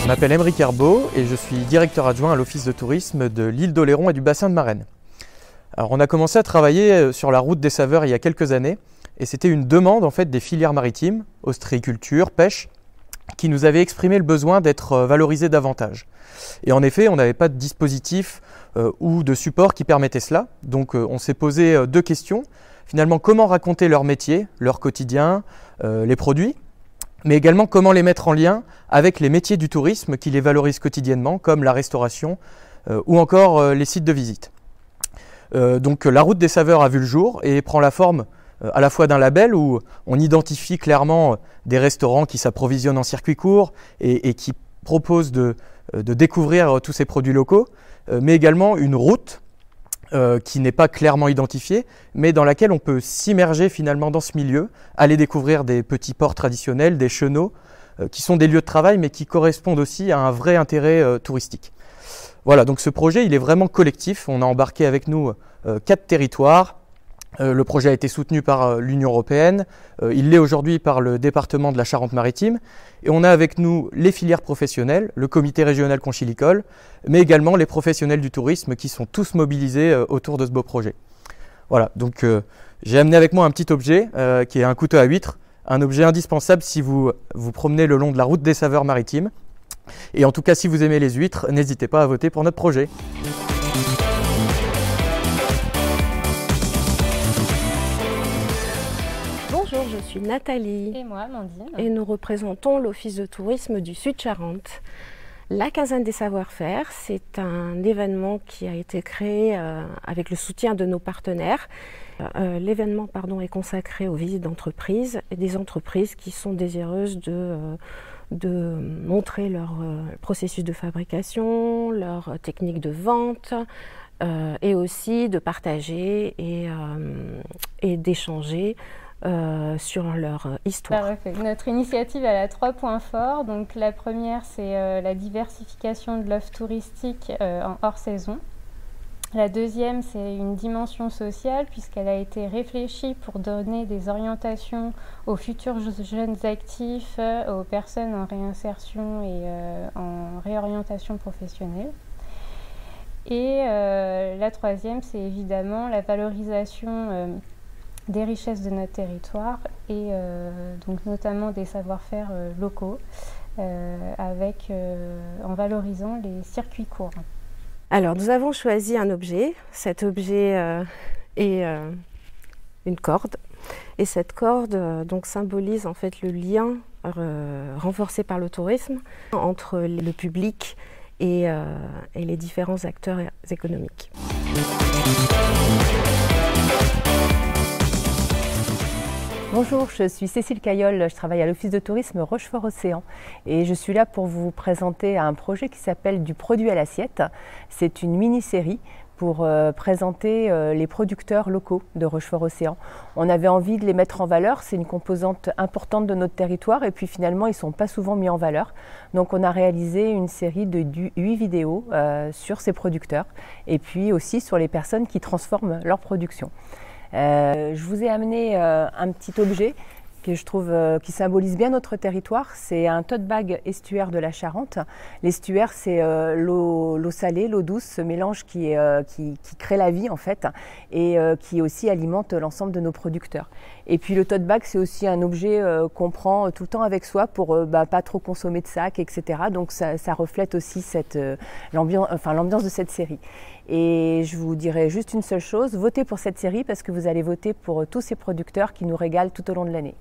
Je m'appelle Aymeric Herbeau et je suis directeur adjoint à l'Office de tourisme de l'île d'Oléron et du bassin de Marennes. Alors on a commencé à travailler sur la route des saveurs il y a quelques années et c'était une demande en fait des filières maritimes, ostréiculture, pêche, qui nous avaient exprimé le besoin d'être valorisés davantage. Et en effet, on n'avait pas de dispositif ou de support qui permettait cela. Donc on s'est posé deux questions. Finalement, comment raconter leur métier, leur quotidien, les produits, mais également comment les mettre en lien avec les métiers du tourisme qui les valorisent quotidiennement, comme la restauration ou encore les sites de visite. Donc la route des saveurs a vu le jour et prend la forme à la fois d'un label où on identifie clairement des restaurants qui s'approvisionnent en circuit court et qui proposent de découvrir tous ces produits locaux, mais également une route qui n'est pas clairement identifiée, mais dans laquelle on peut s'immerger finalement dans ce milieu, aller découvrir des petits ports traditionnels, des chenaux, qui sont des lieux de travail, mais qui correspondent aussi à un vrai intérêt touristique. Voilà, donc ce projet, il est vraiment collectif. On a embarqué avec nous 4 territoires. Le projet a été soutenu par l'Union européenne. Il l'est aujourd'hui par le département de la Charente-Maritime. Et on a avec nous les filières professionnelles, le comité régional conchilicole, mais également les professionnels du tourisme qui sont tous mobilisés autour de ce beau projet. Voilà, donc j'ai amené avec moi un petit objet qui est un couteau à huîtres, un objet indispensable si vous vous promenez le long de la route des saveurs maritimes. Et en tout cas, si vous aimez les huîtres, n'hésitez pas à voter pour notre projet. Bonjour, je suis Nathalie. Et moi, Amandine. Et nous représentons l'Office de tourisme du Sud-Charente. La Quinzaine des savoir-faire, c'est un événement qui a été créé avec le soutien de nos partenaires. L'événement est consacré aux visites d'entreprises et des entreprises qui sont désireuses de montrer leur processus de fabrication, leur technique de vente et aussi de partager et d'échanger sur leur histoire. Notre initiative elle a 3 points forts. Donc, la première, c'est la diversification de l'offre touristique en hors saison. La deuxième, c'est une dimension sociale puisqu'elle a été réfléchie pour donner des orientations aux futurs jeunes actifs, aux personnes en réinsertion et en réorientation professionnelle. Et la troisième, c'est évidemment la valorisation des richesses de notre territoire et donc notamment des savoir-faire locaux en valorisant les circuits courts. Alors, nous avons choisi un objet. Cet objet est une corde. Et cette corde donc, symbolise en fait le lien renforcé par le tourisme entre le public et les différents acteurs économiques. Bonjour, je suis Cécile Caillol, je travaille à l'Office de tourisme Rochefort-Océan et je suis là pour vous présenter un projet qui s'appelle Du produit à l'assiette. C'est une mini-série pour présenter les producteurs locaux de Rochefort-Océan. On avait envie de les mettre en valeur, c'est une composante importante de notre territoire et puis finalement ils ne sont pas souvent mis en valeur. Donc on a réalisé une série de 8 vidéos sur ces producteurs et puis aussi sur les personnes qui transforment leur production. Je vous ai amené un petit objet que je trouve qui symbolise bien notre territoire. C'est un tote bag estuaire de la Charente. L'estuaire, c'est l'eau salée, l'eau douce, ce mélange qui crée la vie en fait et qui aussi alimente l'ensemble de nos producteurs. Et puis le tote bag, c'est aussi un objet qu'on prend tout le temps avec soi pour pas trop consommer de sacs, etc. Donc ça reflète aussi l'ambiance de cette série. Et je vous dirais juste une seule chose, votez pour cette série parce que vous allez voter pour tous ces producteurs qui nous régalent tout au long de l'année.